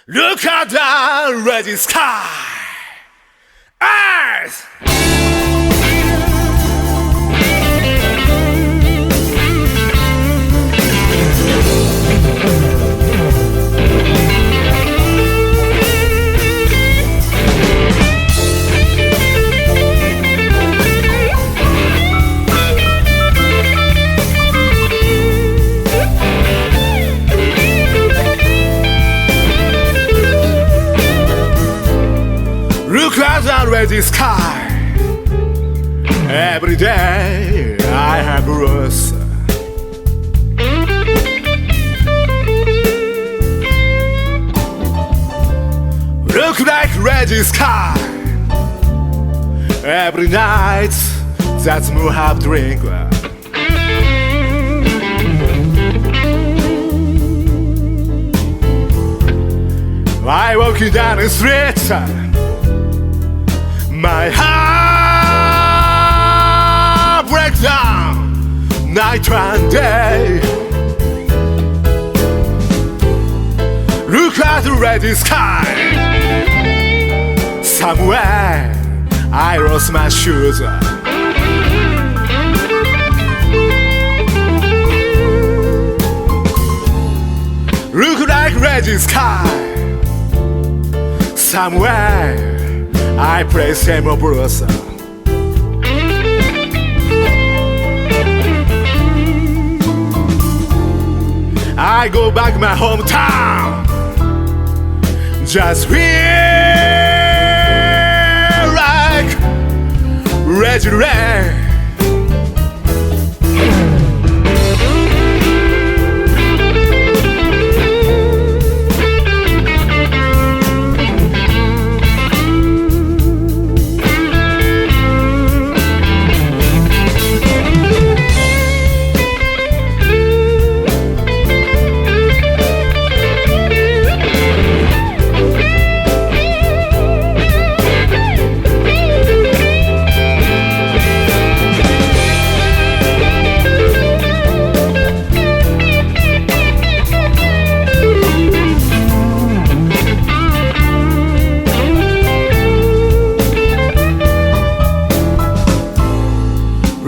Look at the red sky. Earth. Look at the red sky. Every day I have rose. Look like red sky. Every night that moon have drink. I walking down the street. My heart breaks down night and day. Look at the red sky. Somewhere I lost my shoes. Look like red sky. Somewhere I play same old blues. I go back my hometown. Just feel like red rain.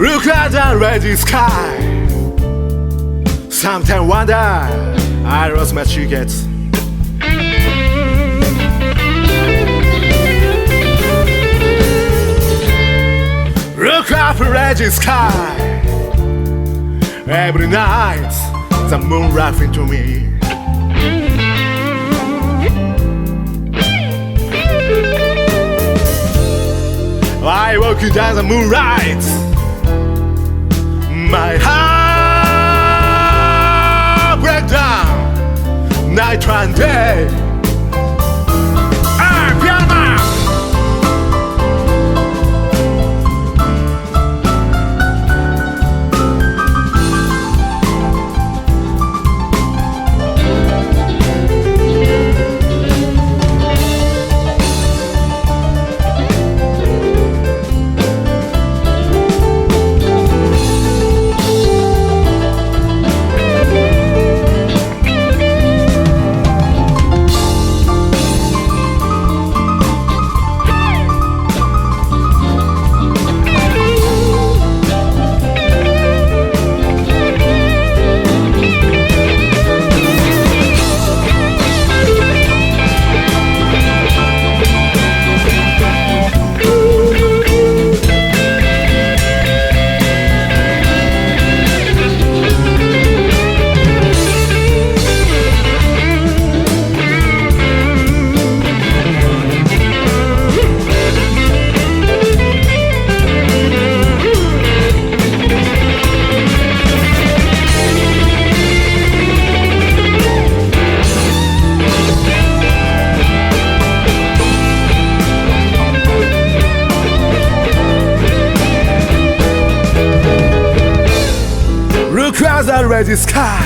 Look at the red sky. Sometimes wonder I lost my tickets. Look at the red sky. Every night the moon laughing to me. I walk down the moonlight. My heart breaks down night and day. Piano. Across the red sky.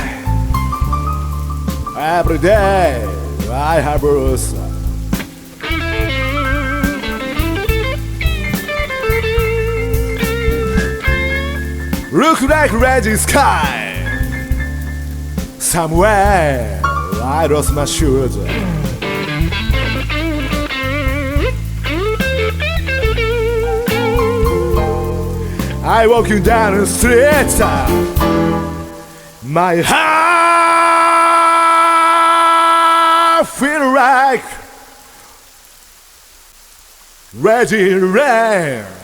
Every day I have rose. Look like red sky. Somewhere I lost my shoes. I walking down the street, my heart feel like ready rain.